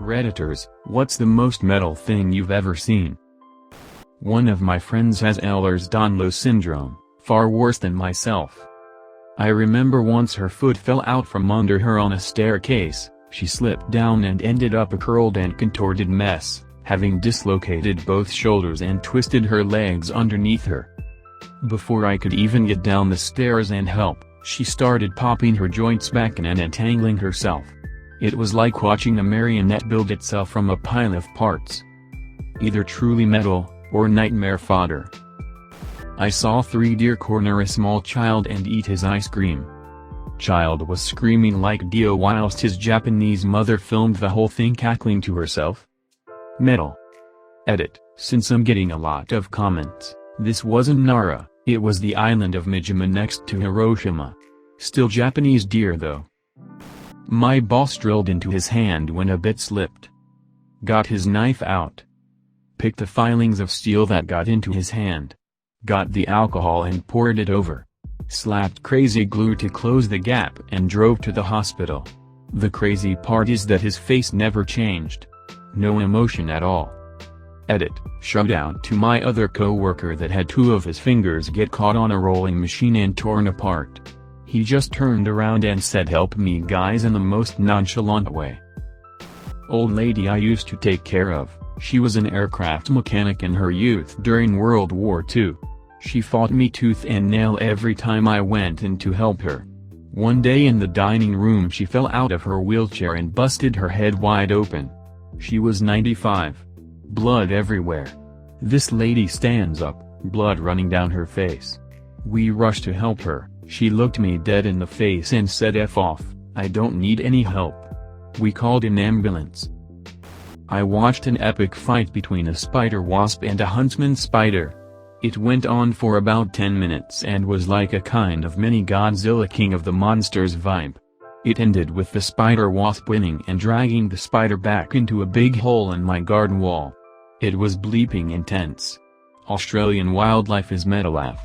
Redditors, what's the most metal thing you've ever seen? One of my friends has Ehlers-Danlos syndrome, far worse than myself. I remember once her foot fell out from under her on a staircase, she slipped down and ended up a curled and contorted mess, having dislocated both shoulders and twisted her legs underneath her. Before I could even get down the stairs and help, she started popping her joints back and entangling herself. It was like watching a marionette build itself from a pile of parts. Either truly metal, or nightmare fodder. I saw 3 deer corner a small child and eat his ice cream. Child was screaming like Dio whilst his Japanese mother filmed the whole thing cackling to herself. Metal. Edit, since I'm getting a lot of comments, this wasn't Nara, it was the island of Mijima next to Hiroshima. Still Japanese deer though. My boss drilled into his hand when a bit slipped. Got his knife out. Picked the filings of steel that got into his hand. Got the alcohol and poured it over. Slapped crazy glue to close the gap and drove to the hospital. The crazy part is that his face never changed. No emotion at all. Edit, shout out to my other co-worker that had 2 of his fingers get caught on a rolling machine and torn apart. He just turned around and said help me guys in the most nonchalant way. Old lady I used to take care of, she was an aircraft mechanic in her youth during World War II. She fought me tooth and nail every time I went in to help her. One day in the dining room she fell out of her wheelchair and busted her head wide open. She was 95. Blood everywhere. This lady stands up, blood running down her face. We rushed to help her. She looked me dead in the face and said F off, I don't need any help. We called an ambulance. I watched an epic fight between a spider wasp and a huntsman spider. It went on for about 10 minutes and was like a kind of mini Godzilla King of the Monsters vibe. It ended with the spider wasp winning and dragging the spider back into a big hole in my garden wall. It was bleeping intense. Australian wildlife is metal.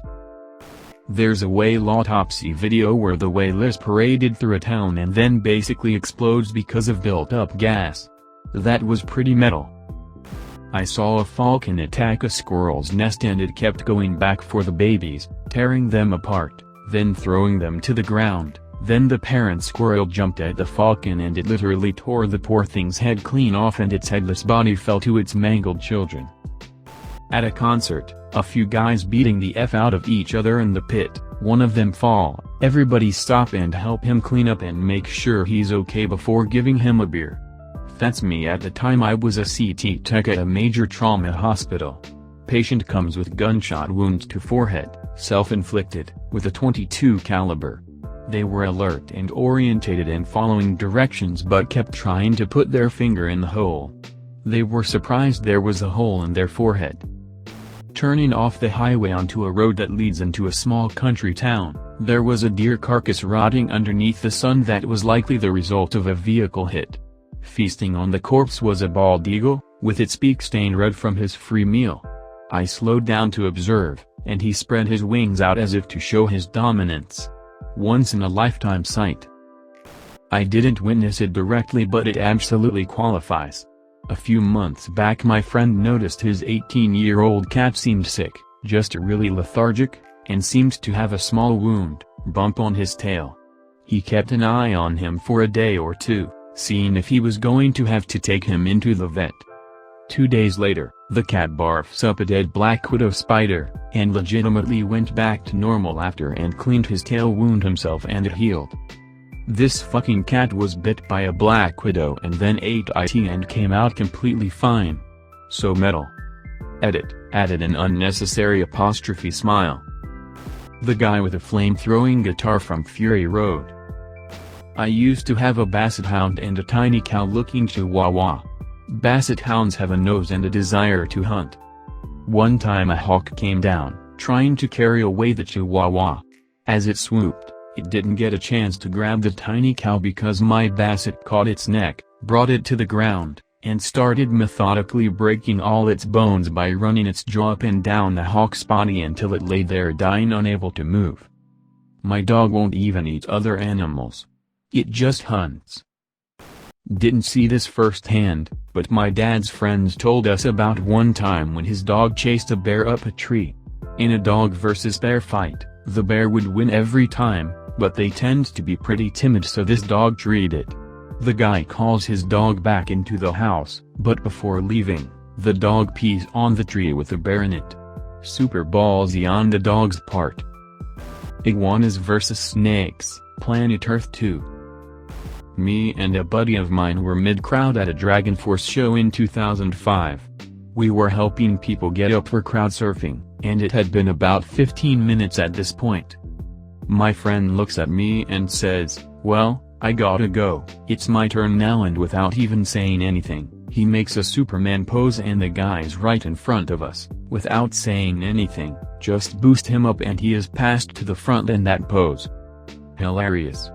There's a whale autopsy video where the whale is paraded through a town and then basically explodes because of built-up gas. That was pretty metal. I saw a falcon attack a squirrel's nest and it kept going back for the babies, tearing them apart, then throwing them to the ground. Then the parent squirrel jumped at the falcon and it literally tore the poor thing's head clean off and its headless body fell to its mangled children. At a concert, a few guys beating the F out of each other in the pit, one of them fall, everybody stop and help him clean up and make sure he's okay before giving him a beer. That's me at the time I was a CT tech at a major trauma hospital. Patient comes with gunshot wound to forehead, self-inflicted, with a .22 caliber. They were alert and orientated and following directions but kept trying to put their finger in the hole. They were surprised there was a hole in their forehead. Turning off the highway onto a road that leads into a small country town, there was a deer carcass rotting underneath the sun that was likely the result of a vehicle hit. Feasting on the corpse was a bald eagle, with its beak stained red from his free meal. I slowed down to observe, and he spread his wings out as if to show his dominance. Once-in-a-lifetime sight. I didn't witness it directly but it absolutely qualifies. A few months back my friend noticed his 18-year-old cat seemed sick, just really lethargic, and seemed to have a small wound, bump on his tail. He kept an eye on him for a day or 2, seeing if he was going to have to take him into the vet. 2 days later, the cat barfs up a dead black widow spider, and legitimately went back to normal after and cleaned his tail wound himself and it healed. This fucking cat was bit by a black widow and then ate it and came out completely fine. So metal. Edit, added an unnecessary apostrophe smile. The guy with a flame-throwing guitar from Fury Road. I used to have a basset hound and a tiny cow-looking chihuahua. Basset hounds have a nose and a desire to hunt. One time a hawk came down, trying to carry away the chihuahua. As it swooped, it didn't get a chance to grab the tiny cow because my basset caught its neck, brought it to the ground, and started methodically breaking all its bones by running its jaw up and down the hawk's body until it lay there dying unable to move. My dog won't even eat other animals. It just hunts. Didn't see this firsthand, but my dad's friends told us about one time when his dog chased a bear up a tree. In a dog versus bear fight, the bear would win every time, but they tend to be pretty timid, so this dog treated it. The guy calls his dog back into the house, but before leaving, the dog pees on the tree with the bear in it. Super ballsy on the dog's part. Iguanas vs snakes, Planet Earth 2. Me and a buddy of mine were mid-crowd at a Dragon Force show in 2005. We were helping people get up for crowd surfing, and it had been about 15 minutes at this point. My friend looks at me and says, "Well, I gotta go, it's my turn now," and without even saying anything, he makes a Superman pose and the guy's right in front of us, without saying anything, just boost him up and he is passed to the front in that pose. Hilarious.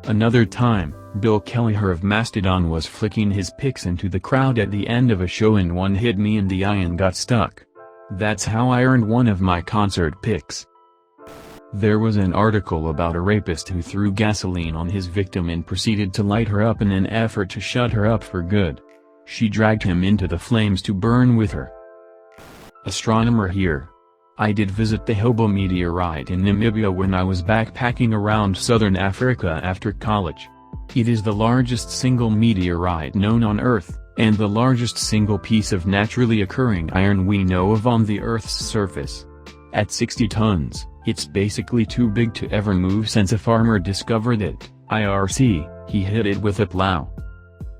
Another time, Bill Kelleher of Mastodon was flicking his pics into the crowd at the end of a show and one hit me in the eye and got stuck. That's how I earned one of my concert pics. There was an article about a rapist who threw gasoline on his victim and proceeded to light her up in an effort to shut her up for good. She dragged him into the flames to burn with her. Astronomer here. I did visit the Hobo meteorite in Namibia when I was backpacking around southern Africa after college. It is the largest single meteorite known on Earth, and the largest single piece of naturally occurring iron we know of on the Earth's surface. At 60 tons, it's basically too big to ever move since a farmer discovered it, IRC, he hit it with a plow.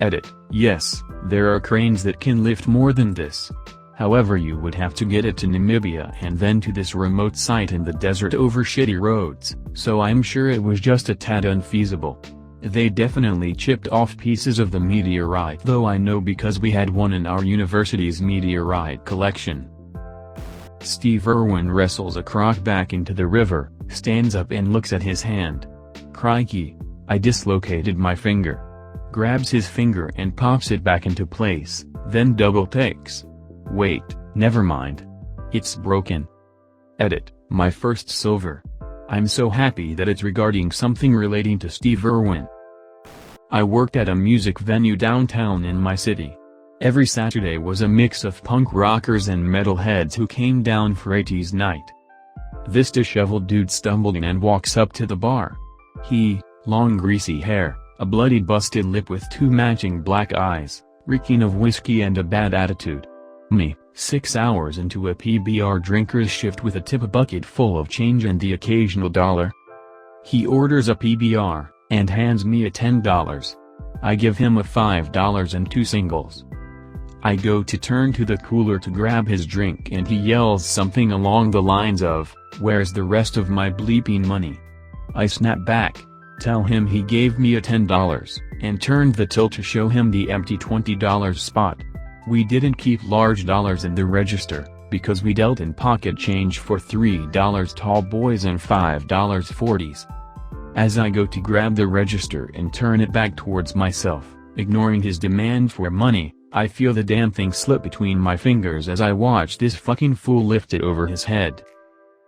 Edit, yes, there are cranes that can lift more than this. However, you would have to get it to Namibia and then to this remote site in the desert over shitty roads, so I'm sure it was just a tad unfeasible. They definitely chipped off pieces of the meteorite, though I know because we had one in our university's meteorite collection. Steve Irwin wrestles a croc back into the river, stands up and looks at his hand. Crikey, I dislocated my finger. Grabs his finger and pops it back into place, then double takes. Wait, never mind. It's broken. Edit, my first silver. I'm so happy that it's regarding something relating to Steve Irwin. I worked at a music venue downtown in my city. Every Saturday was a mix of punk rockers and metalheads who came down for 80s night. This disheveled dude stumbled in and walks up to the bar. He, long greasy hair, a bloody busted lip with two matching black eyes, reeking of whiskey and a bad attitude. Me, 6 hours into a PBR drinker's shift with a tip bucket full of change and the occasional dollar. He orders a PBR, and hands me a $10. I give him a $5 and 2 singles. I go to turn to the cooler to grab his drink and he yells something along the lines of, "Where's the rest of my bleeping money?" I snap back, tell him he gave me a $10, and turned the till to show him the empty $20 spot. We didn't keep large dollars in the register, because we dealt in pocket change for $3 tall boys and $5 40s. As I go to grab the register and turn it back towards myself, ignoring his demand for money, I feel the damn thing slip between my fingers as I watch this fucking fool lift it over his head.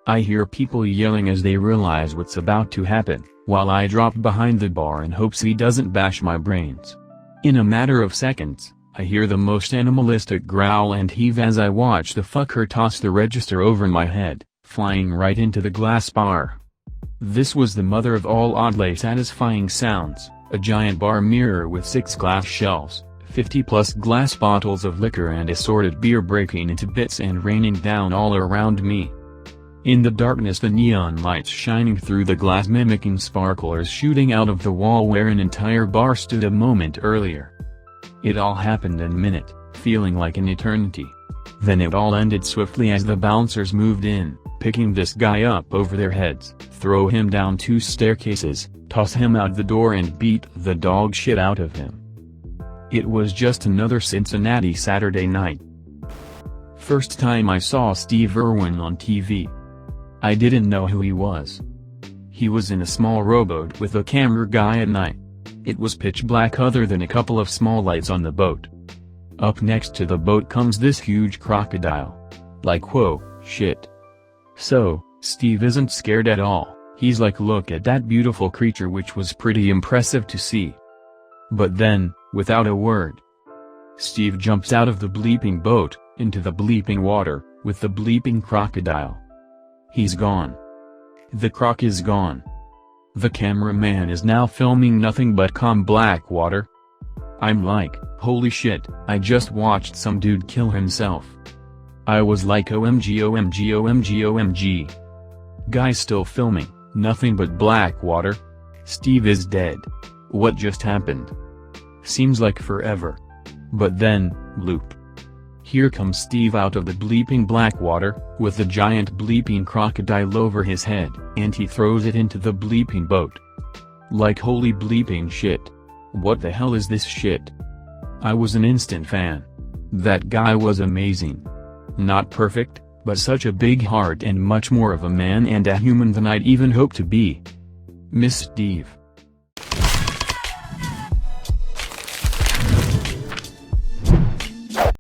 I hear people yelling as they realize what's about to happen, while I drop behind the bar in hopes he doesn't bash my brains. In a matter of seconds, I hear the most animalistic growl and heave as I watch the fucker toss the register over my head, flying right into the glass bar. This was the mother of all oddly satisfying sounds, a giant bar mirror with 6 glass shelves, 50+ glass bottles of liquor and assorted beer breaking into bits and raining down all around me. In the darkness, the neon lights shining through the glass mimicking sparklers shooting out of the wall where an entire bar stood a moment earlier. It all happened in a minute, feeling like an eternity. Then it all ended swiftly as the bouncers moved in, picking this guy up over their heads, throw him down 2 staircases, toss him out the door and beat the dog shit out of him. It was just another Cincinnati Saturday night. First time I saw Steve Irwin on TV. I didn't know who he was. He was in a small rowboat with a camera guy at night. It was pitch black other than a couple of small lights on the boat. Up next to the boat comes this huge crocodile. Like whoa, shit. So, Steve isn't scared at all, he's like, look at that beautiful creature, which was pretty impressive to see. But then, without a word. Steve jumps out of the bleeping boat, into the bleeping water, with the bleeping crocodile. He's gone. The croc is gone. The cameraman is now filming nothing but calm black water. I'm like, holy shit, I just watched some dude kill himself. I was like OMG OMG OMG OMG. Guy still filming, nothing but black water? Steve is dead. What just happened? Seems like forever. But then, bloop. Here comes Steve out of the bleeping black water, with the giant bleeping crocodile over his head, and he throws it into the bleeping boat. Like holy bleeping shit. What the hell is this shit? I was an instant fan. That guy was amazing. Not perfect, but such a big heart and much more of a man and a human than I'd even hope to be. Miss Steve.